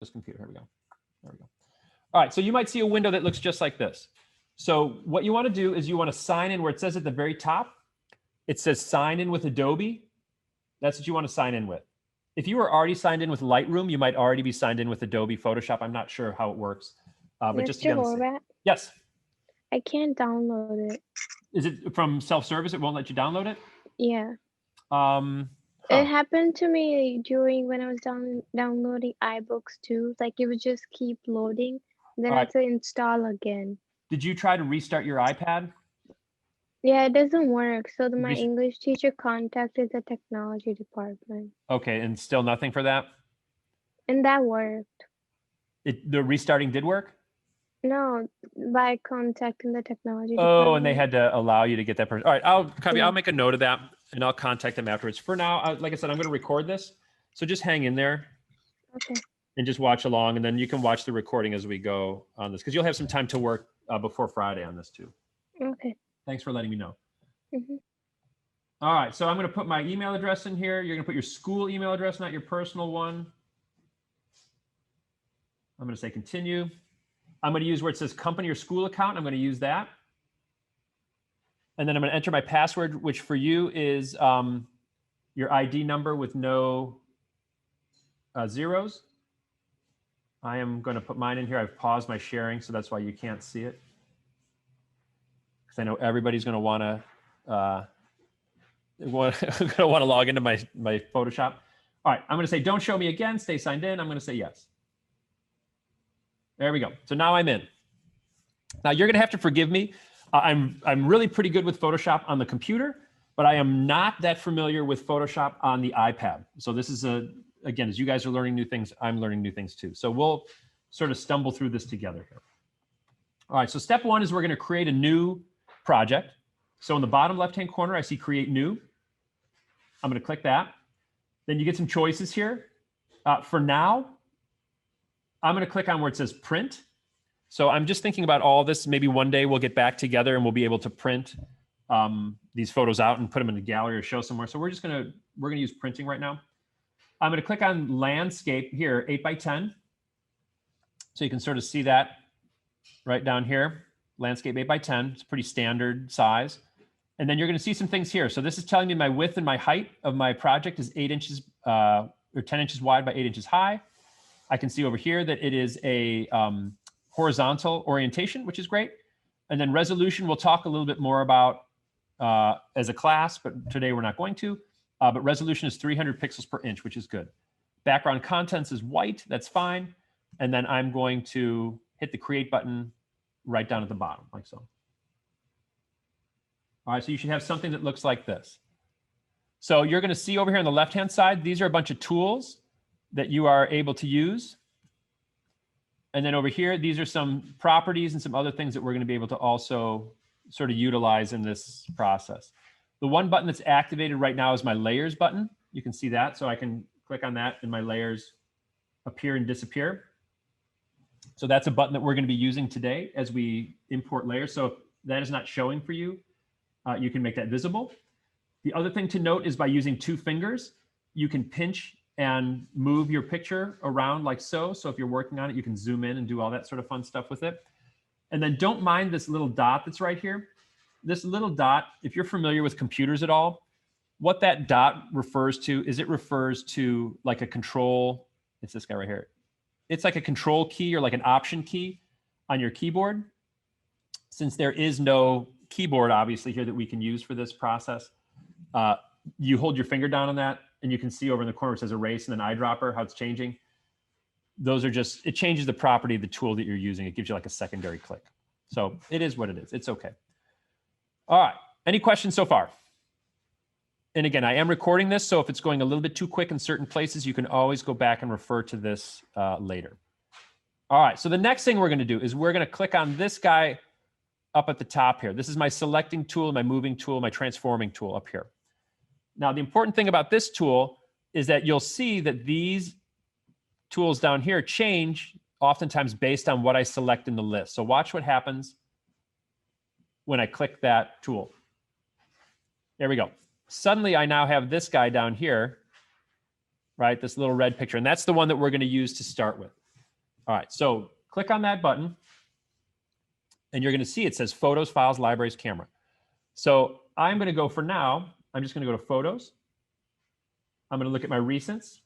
this computer. Here we go. There we go. All right, so you might see a window that looks just like this. So what you want to do is you want to sign in where it says at the very top, it says sign in with Adobe. That's what you want to sign in with. If you were already signed in with Lightroom, you might already be signed in with Adobe Photoshop. I'm not sure how it works, but just to get the yes. I can't download it. Is it from self-service? It won't let you download it? Yeah. It happened to me during when I was downloading iBooks too. Like it would just keep loading. Then I had to install again. Did you try to restart your iPad? Yeah, it doesn't work. So my English teacher contacted the technology department. Okay, and still nothing for that? And that worked. The restarting did work? No, by contacting the technology department. Oh, and they had to allow you to get that person. All right, I'll make a note of that and I'll contact them afterwards. For now, like I said, I'm going to record this. So just hang in there. Okay. And just watch along, and then you can watch the recording as we go on this, because you'll have some time to work before Friday on this too. Okay. Thanks for letting me know. All right, so I'm going to put my email address in here. You're going to put your school email address, not your personal one. I'm going to say continue. I'm going to use where it says company or school account. I'm going to use that. And then I'm going to enter my password, which for you is your ID number with no zeros. I am going to put mine in here. I've paused my sharing, so that's why you can't see it. Because I know everybody's going to want to log into my Photoshop. All right, I'm going to say don't show me again. Stay signed in. I'm going to say yes. There we go. So now I'm in. Now you're going to have to forgive me. I'm really pretty good with Photoshop on the computer, but I am not that familiar with Photoshop on the iPad. So this is again, as you guys are learning new things, I'm learning new things too. So we'll sort of stumble through this together here. All right, so step one is we're going to create a new project. So in the bottom left-hand corner, I see create new. I'm going to click that. Then you get some choices here. For now, I'm going to click on where it says print. So I'm just thinking about all this. Maybe one day we'll get back together and we'll be able to print these photos out and put them in a gallery or show somewhere. So we're going to use printing right now. I'm going to click on landscape here, 8x10. So you can sort of see that right down here, landscape 8x10. It's pretty standard size. And then you're going to see some things here. So this is telling me my width and my height of my project is 8 inches or 10 inches wide by 8 inches high. I can see over here that it is a horizontal orientation, which is great. And then resolution, we'll talk a little bit more about as a class, but today we're not going to. But resolution is 300 pixels per inch, which is good. Background contents is white, that's fine. And then I'm going to hit the create button right down at the bottom, like so. All right, so you should have something that looks like this. So you're going to see over here on the left-hand side, these are a bunch of tools that you are able to use. And then over here, these are some properties and some other things that we're going to be able to also sort of utilize in this process. The one button that's activated right now is my layers button. You can see that. So I can click on that and my layers appear and disappear. So that's a button that we're going to be using today as we import layers. So if that is not showing for you, you can make that visible. The other thing to note is by using 2 fingers, you can pinch and move your picture around like so. So if you're working on it, you can zoom in and do all that sort of fun stuff with it. And then don't mind this little dot that's right here. This little dot, if you're familiar with computers at all, what that dot refers to is it refers to like a control, it's this guy right here. It's like a control key or like an option key on your keyboard. Since there is no keyboard, obviously, here that we can use for this process, you hold your finger down on that and you can see over in the corner it says erase and then eyedropper, how it's changing. Those are just, it changes the property of the tool that you're using. It gives you like a secondary click. So it is what it is. It's okay. All right. Any questions so far? And again, I am recording this, so if it's going a little bit too quick in certain places, you can always go back and refer to this later. All right. So the next thing we're going to do is we're going to click on this guy up at the top here. This is my selecting tool, my moving tool, my transforming tool up here. Now, the important thing about this tool is that you'll see that these tools down here change oftentimes based on what I select in the list. So watch what happens when I click that tool. There we go. Suddenly, I now have this guy down here, right? This little red picture. And that's the one that we're going to use to start with. All right, so click on that button and you're gonna see it says Photos, Files, Libraries, Camera. So I'm gonna go for now, I'm just gonna go to Photos. I'm gonna look at my recents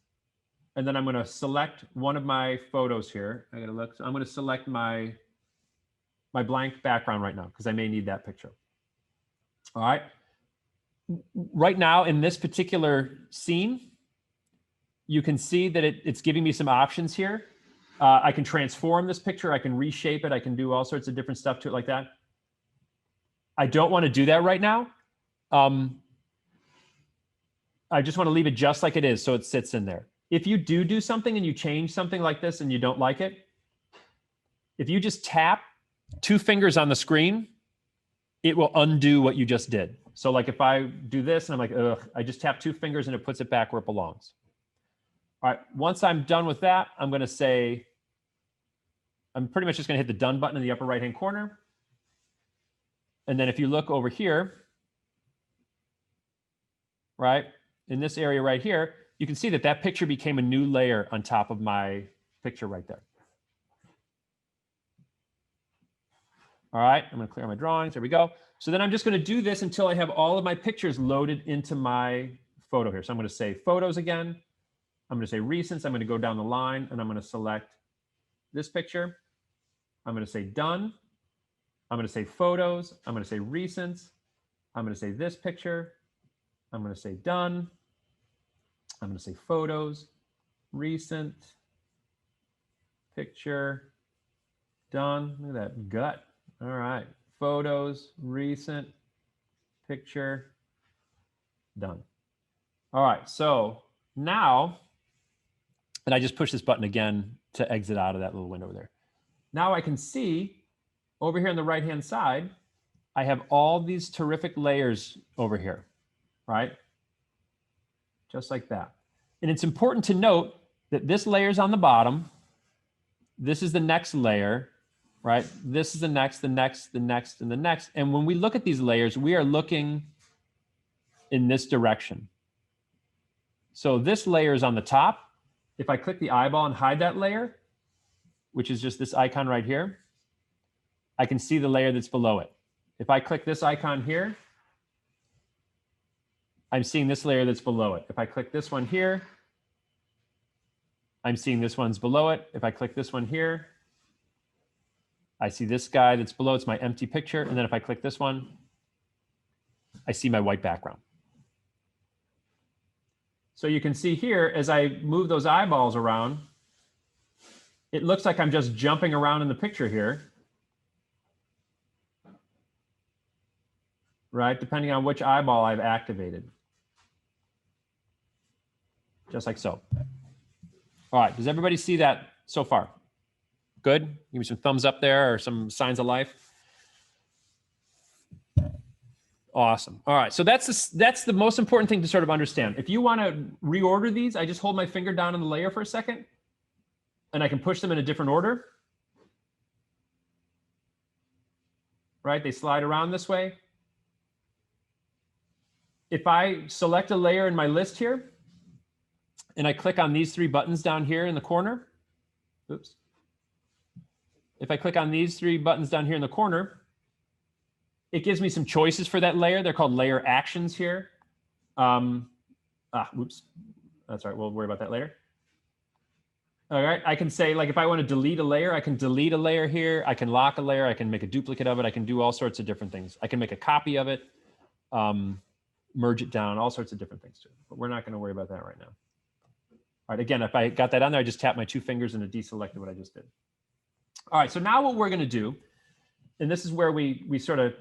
and then I'm gonna select one of my photos here. I gotta look, so I'm gonna select my blank background right now because I may need that picture. All right. Right now in this particular scene, you can see that it's giving me some options here. I can transform this picture. I can reshape it. I can do all sorts of different stuff to it like that. I don't want to do that right now. I just want to leave it just like it is so it sits in there. If you do something and you change something like this and you don't like it, if you just tap 2 fingers on the screen, it will undo what you just did. So like if I do this and I'm like, ugh, I just tap 2 fingers and it puts it back where it belongs. All right, once I'm done with that, I'm gonna say, I'm pretty much just gonna hit the done button in the upper right-hand corner. And then if you look over here, right, in this area right here, you can see that that picture became a new layer on top of my picture right there. All right, I'm gonna clear my drawings, there we go. So then I'm just gonna do this until I have all of my pictures loaded into my photo here. So I'm gonna say Photos again. I'm gonna say Recents. I'm gonna go down the line and I'm gonna select this picture. I'm gonna say Done. I'm gonna say Photos. I'm gonna say Recents. I'm gonna say this picture. I'm gonna say Done. I'm gonna say Photos, Recent, Picture, Done. Look at that gut. All right, Photos, Recent, Picture, Done. All right, so now, and I just push this button again to exit out of that little window there. Now I can see over here on the right-hand side, I have all these terrific layers over here, right? Just like that. And it's important to note that this layer is on the bottom. This is the next layer, right? This is the next, the next, the next, and the next. And when we look at these layers, we are looking in this direction. So this layer is on the top. If I click the eyeball and hide that layer, which is just this icon right here, I can see the layer that's below it. If I click this icon here, I'm seeing this layer that's below it. If I click this one here, I'm seeing this one's below it. If I click this one here, I see this guy that's below, it's my empty picture. And then if I click this one, I see my white background. So you can see here, as I move those eyeballs around, it looks like I'm just jumping around in the picture here, right? Depending on which eyeball I've activated. Just like so. All right, does everybody see that so far? Good? Give me some thumbs up there or some signs of life. Awesome. All right, so that's the most important thing to sort of understand. If you want to reorder these, I just hold my finger down on the layer for a second, and I can push them in a different order. Right, they slide around this way. If I select a layer in my list here, and I click on these 3 buttons down here in the corner, oops. If I click on these 3 buttons down here in the corner, it gives me some choices for that layer. They're called layer actions here. Oops, that's all right, we'll worry about that later. All right, I can say, like, if I want to delete a layer, I can delete a layer here. I can lock a layer. I can make a duplicate of it. I can do all sorts of different things. I can make a copy of it, merge it down, all sorts of different things too. But we're not going to worry about that right now. All right, again, if I got that on there, I just tap my 2 fingers and it deselected what I just did. All right, so now what we're going to do, and this is where we sort of,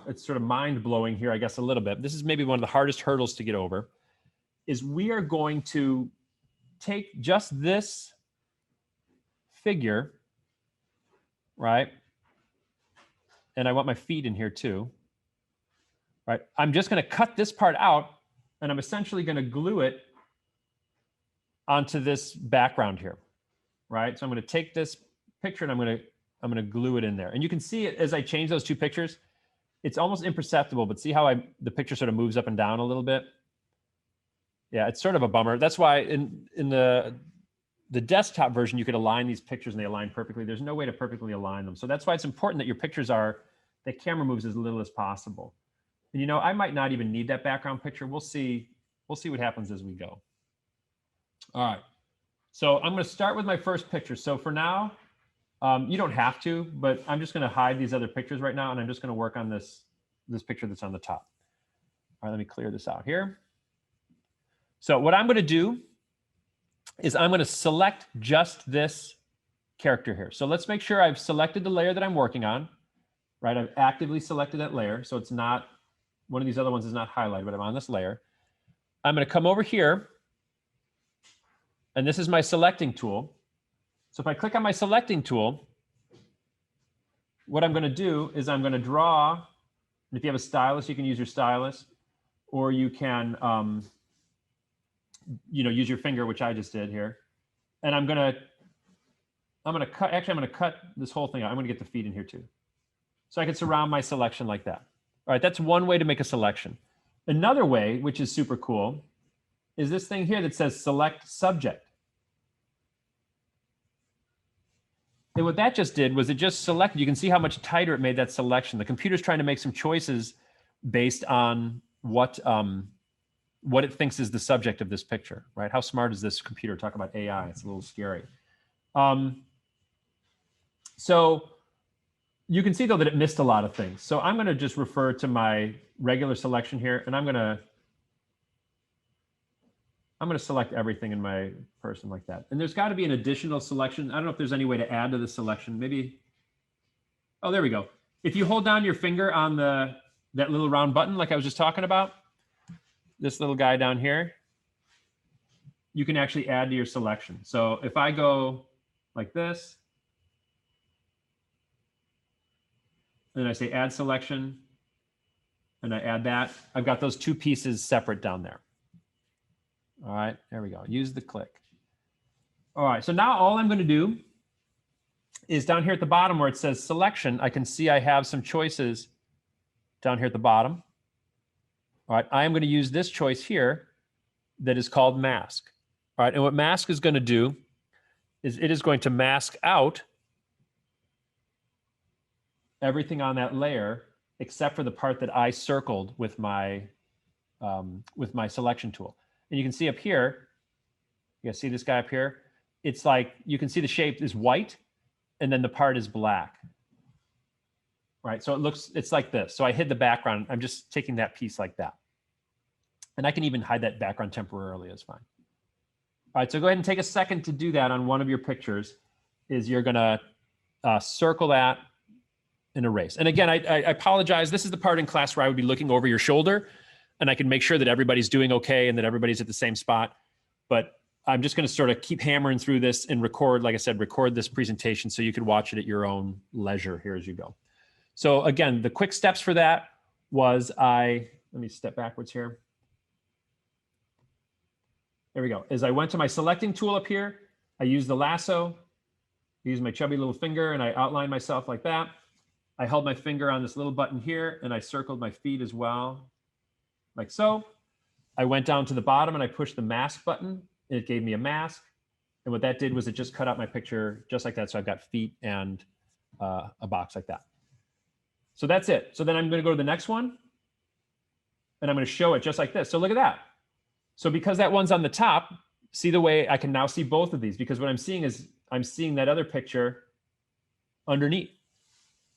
it's sort of mind-blowing here, I guess, a little bit. This is maybe one of the hardest hurdles to get over, is we are going to take just this figure, right? And I want my feet in here too, right? I'm just going to cut this part out, and I'm essentially going to glue it onto this background here, right? So I'm going to take this picture and I'm going to glue it in there. And you can see it as I change those 2 pictures. It's almost imperceptible, but see how the picture sort of moves up and down a little bit? Yeah, it's sort of a bummer. That's why in the the desktop version, you could align these pictures and they align perfectly. There's no way to perfectly align them. So that's why it's important that your pictures are, the camera moves as little as possible. And you know, I might not even need that background picture. We'll see what happens as we go. All right. So I'm going to start with my first picture. So for now, you don't have to, but I'm just going to hide these other pictures right now. And I'm just going to work on this picture that's on the top. All right, let me clear this out here. So what I'm going to do is I'm going to select just this character here. So let's make sure I've selected the layer that I'm working on, right? I've actively selected that layer. So it's not, one of these other ones is not highlighted, but I'm on this layer. I'm going to come over here, and this is my selecting tool. So if I click on my selecting tool, what I'm going to do is I'm going to draw, and if you have a stylus, you can use your stylus, or you can use your finger, which I just did here. And I'm going to cut this whole thing out. I'm going to get the feet in here too. So I can surround my selection like that. All right, that's one way to make a selection. Another way, which is super cool, is this thing here that says select subject. And what that just did was it just selected, you can see how much tighter it made that selection. The computer's trying to make some choices based on what it thinks is the subject of this picture, right? How smart is this computer? Talk about AI, it's a little scary. So you can see though that it missed a lot of things. So I'm gonna just refer to my regular selection here, and I'm gonna select everything in my person like that. And there's gotta be an additional selection. I don't know if there's any way to add to the selection. Maybe, oh, there we go. If you hold down your finger on that little round button, like I was just talking about, this little guy down here, you can actually add to your selection. So if I go like this, and I say add selection, and I add that, I've got those two pieces separate down there. All right, there we go. Use the click. All right, so now all I'm going to do is down here at the bottom where it says selection, I can see I have some choices down here at the bottom. All right, I am going to use this choice here that is called mask. All right, and what mask is going to do is it is going to mask out everything on that layer except for the part that I circled with my selection tool. And you can see up here, you guys see this guy up here? It's like, you can see the shape is white and then the part is black. Right, so it's like this. So I hid the background. I'm just taking that piece like that. And I can even hide that background temporarily, it's fine. All right, so go ahead and take a second to do that on one of your pictures. Is you're gonna circle that and erase. And again, I apologize. This is the part in class where I would be looking over your shoulder and I can make sure that everybody's doing okay and that everybody's at the same spot. But I'm just gonna sort of keep hammering through this and record, like I said, record this presentation so you can watch it at your own leisure here as you go. So again, the quick steps for that was let me step backwards here. There we go. As I went to my selecting tool up here, I used the lasso, used my chubby little finger, and I outlined myself like that. I held my finger on this little button here, and I circled my feet as well, like so. I went down to the bottom and I pushed the mask button. It gave me a mask. And what that did was it just cut out my picture just like that. So I've got feet and a box like that. So that's it. So then I'm going to go to the next one and I'm going to show it just like this. So look at that. So because that one's on the top, see the way I can now see both of these, because what I'm seeing is I'm seeing that other picture underneath,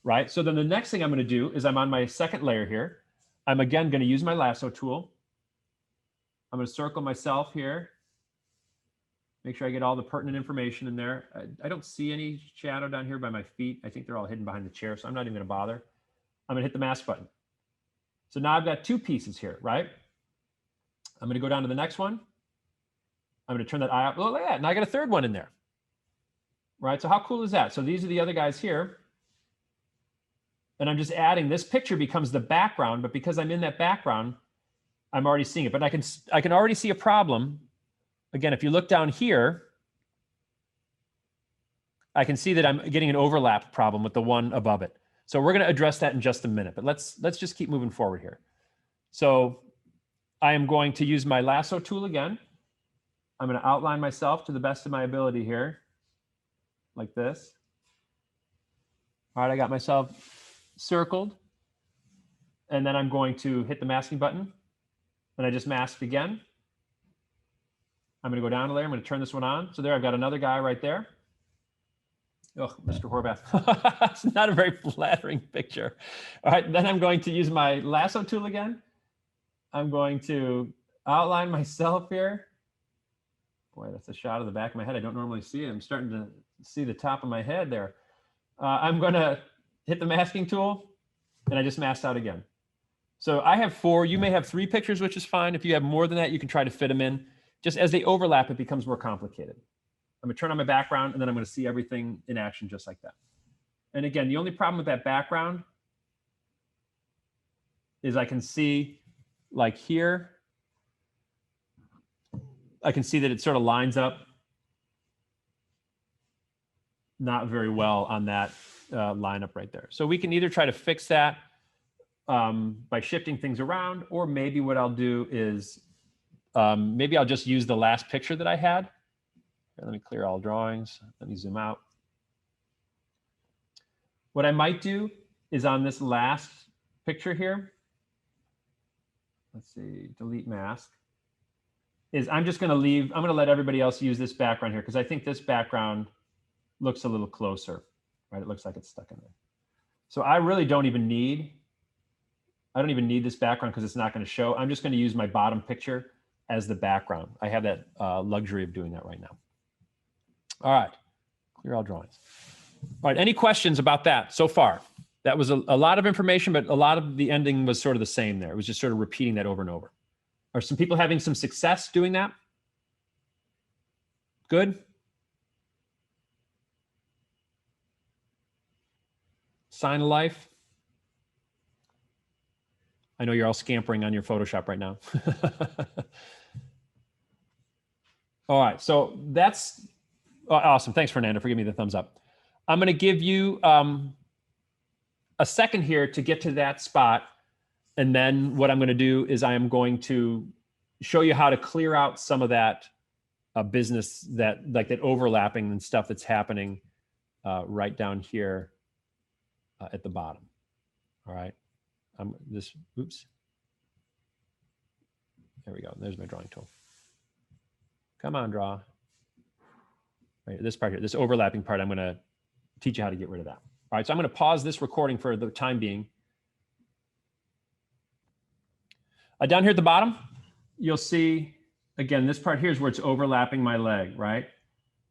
right? So then the next thing I'm going to do is I'm on my second layer here. I'm again going to use my lasso tool. I'm going to circle myself here. Make sure I get all the pertinent information in there. I don't see any shadow down here by my feet. I think they're all hidden behind the chair, so I'm not even going to bother. I'm going to hit the mask button. So now I've got two pieces here, right? I'm going to go down to the next one. I'm going to turn that eye up. Oh, look at that. Now I got a third one in there. Right? So how cool is that? So these are the other guys here. And I'm just adding, this picture becomes the background, but because I'm in that background, I'm already seeing it. But I can already see a problem. Again, if you look down here, I can see that I'm getting an overlap problem with the one above it. So we're going to address that in just a minute, but let's just keep moving forward here. So I am going to use my lasso tool again. I'm going to outline myself to the best of my ability here, like this. All right, I got myself circled. And then I'm going to hit the masking button. And I just masked again. I'm going to go down a layer. I'm going to turn this one on. So there, I've got another guy right there. Oh, Mr. Horvath. It's not a very flattering picture. All right, then I'm going to use my lasso tool again. I'm going to outline myself here. Boy, that's a shot of the back of my head. I don't normally see it. I'm starting to see the top of my head there. I'm going to hit the masking tool, and I just masked out again. So I have 4. You may have 3 pictures, which is fine. If you have more than that, you can try to fit them in. Just as they overlap, it becomes more complicated. I'm going to turn on my background, and then I'm going to see everything in action just like that. And again, the only problem with that background is I can see, like here, I can see that it sort of lines up not very well on that lineup right there. So we can either try to fix that by shifting things around, or maybe what I'll do is maybe I'll just use the last picture that I had. Here, let me clear all drawings. Let me zoom out. What I might do is on this last picture here, let's see, delete mask, is I'm just going to leave, I'm going to let everybody else use this background here because I think this background looks a little closer, right? It looks like it's stuck in there. So I really don't even need this background because it's not going to show. I'm just going to use my bottom picture as the background. I have that luxury of doing that right now. All right, clear all drawings. All right, any questions about that so far? That was a lot of information, but a lot of the ending was sort of the same there. It was just sort of repeating that over and over. Are some people having some success doing that? Good. Sign of life. I know you're all scampering on your Photoshop right now. All right, so that's awesome. Thanks, Fernando, for giving me the thumbs up. I'm going to give you a second here to get to that spot. And then what I'm going to do is I am going to show you how to clear out some of that business, that like that overlapping and stuff that's happening right down here at the bottom. All right. Oops. There we go. There's my drawing tool. Come on, draw. Right, this part here, this overlapping part, I'm going to teach you how to get rid of that. All right, so I'm going to pause this recording for the time being. Down here at the bottom, you'll see, again, this part here is where it's overlapping my leg, right?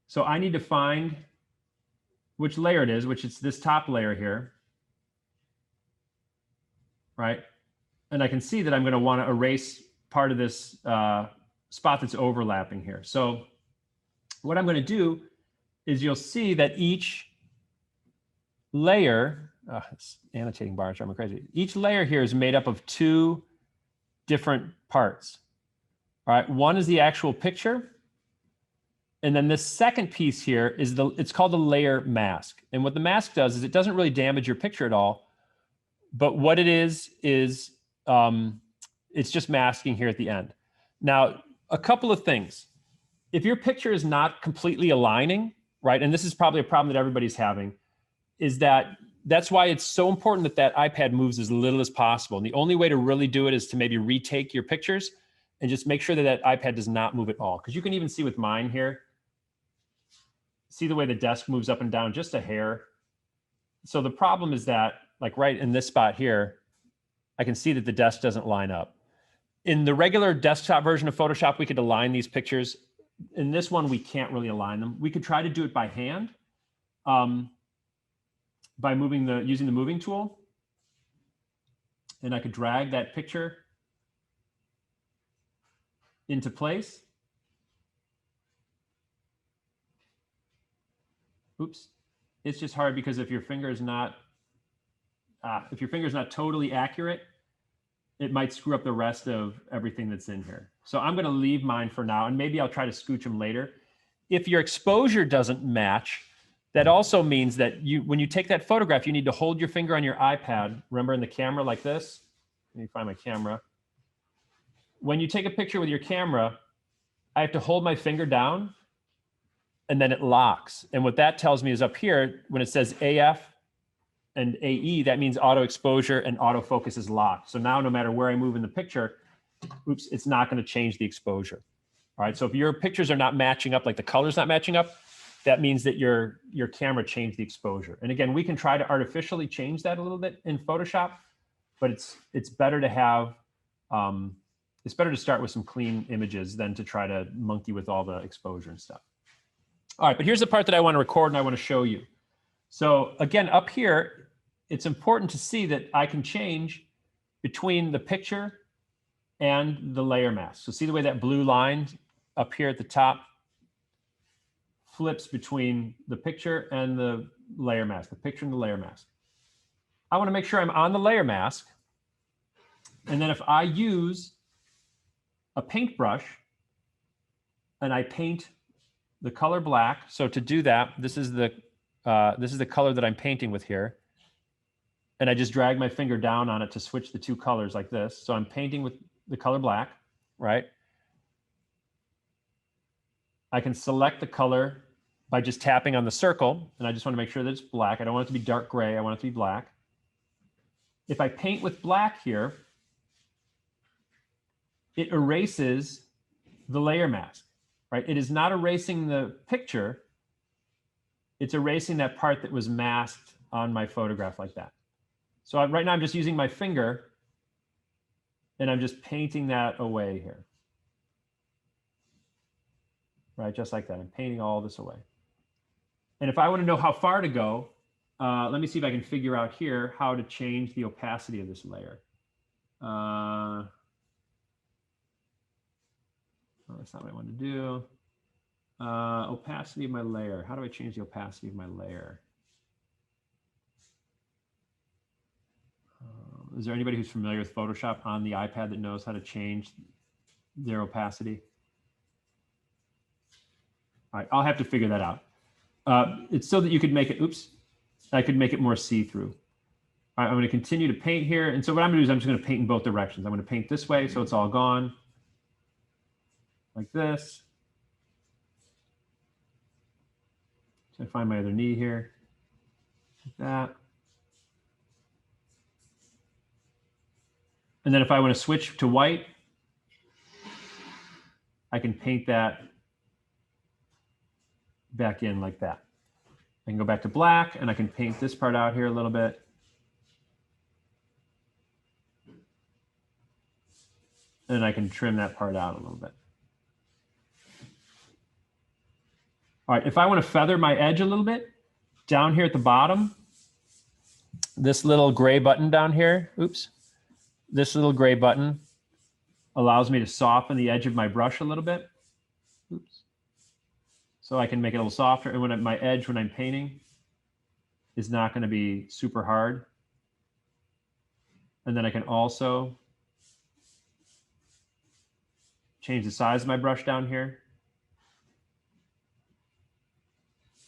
So I need to find which layer it is, which is this top layer here, right? And I can see that I'm going to want to erase part of this spot that's overlapping here. So what I'm going to do is you'll see that each layer, it's annotating bars, I'm crazy. Each layer here is made up of 2 different parts. All right, one is the actual picture. And then this second piece here is it's called the layer mask. And what the mask does is it doesn't really damage your picture at all. But what it is it's just masking here at the end. Now, a couple of things. If your picture is not completely aligning, right, and this is probably a problem that everybody's having, is that's why it's so important that that iPad moves as little as possible. And the only way to really do it is to maybe retake your pictures and just make sure that that iPad does not move at all. Because you can even see with mine here, see the way the desk moves up and down just a hair. So the problem is that, like right in this spot here, I can see that the desk doesn't line up. In the regular desktop version of Photoshop, we could align these pictures. In this one, we can't really align them. We could try to do it by hand by using the moving tool. And I could drag that picture into place. Oops. It's just hard because if your finger is not totally accurate, it might screw up the rest of everything that's in here. So I'm going to leave mine for now, and maybe I'll try to scooch them later. If your exposure doesn't match, that also means that when you take that photograph, you need to hold your finger on your iPad, remember, in the camera like this. Let me find my camera. When you take a picture with your camera, I have to hold my finger down and then it locks. And what that tells me is up here, when it says AF and AE, that means auto exposure and autofocus is locked. So now no matter where I move in the picture, oops, it's not going to change the exposure. All right, so if your pictures are not matching up, like the color's not matching up, that means that your camera changed the exposure. And again, we can try to artificially change that a little bit in Photoshop, but it's better to have, it's better to start with some clean images than to try to monkey with all the exposure and stuff. All right, but here's the part that I want to record and I want to show you. So again, up here, it's important to see that I can change between the picture and the layer mask. So see the way that blue line up here at the top flips between the picture and the layer mask, the picture and the layer mask. I want to make sure I'm on the layer mask. And then if I use a paintbrush and I paint the color black. So to do that, this is the color that I'm painting with here. And I just drag my finger down on it to switch the two colors like this. So I'm painting with the color black, right? I can select the color by just tapping on the circle, and I just want to make sure that it's black. I don't want it to be dark gray. I want it to be black. If I paint with black here, it erases the layer mask, right? It is not erasing the picture. It's erasing that part that was masked on my photograph like that. So right now I'm just using my finger and I'm just painting that away here. Right, just like that. I'm painting all this away. And if I want to know how far to go, let me see if I can figure out here how to change the opacity of this layer. Oh, that's not what I want to do. Opacity of my layer. How do I change the opacity of my layer? Is there anybody who's familiar with Photoshop on the iPad that knows how to change their opacity? All right, I'll have to figure that out. It's so that you could make it, oops, I could make it more see-through. All right, I'm going to continue to paint here. And so what I'm going to do is I'm just going to paint in both directions. I'm going to paint this way so it's all gone, like this. So I find my other knee here, like that. And then if I want to switch to white, I can paint that back in like that. I can go back to black and I can paint this part out here a little bit. And I can trim that part out a little bit. All right, if I want to feather my edge a little bit, down here at the bottom, this little gray button down here, oops, this little gray button allows me to soften the edge of my brush a little bit. Oops. So I can make it a little softer. And when my edge, when I'm painting, is not going to be super hard. And then I can also change the size of my brush down here.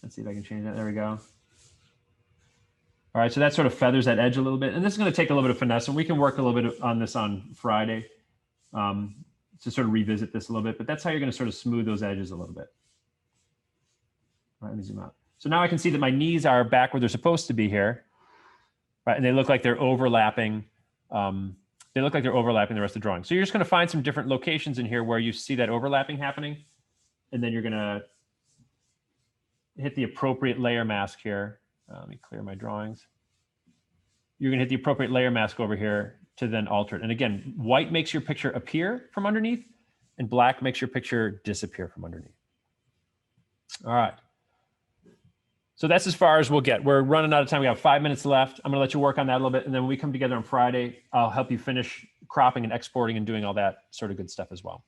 Let's see if I can change that. There we go. All right, so that sort of feathers that edge a little bit. And this is going to take a little bit of finesse, and we can work a little bit on this on Friday to sort of revisit this a little bit. But that's how you're going to sort of smooth those edges a little bit. All right, let me zoom out. So now I can see that my knees are back where they're supposed to be here, right? And they look like they're overlapping. They look like they're overlapping the rest of the drawing. So you're just going to find some different locations in here where you see that overlapping happening, and then you're going to hit the appropriate layer mask here. Let me clear my drawings. You're going to hit the appropriate layer mask over here to then alter it. And again, white makes your picture appear from underneath, and black makes your picture disappear from underneath. All right. So that's as far as we'll get. We're running out of time. We have 5 minutes left. I'm going to let you work on that a little bit. And then when we come together on Friday, I'll help you finish cropping and exporting and doing all that sort of good stuff as well.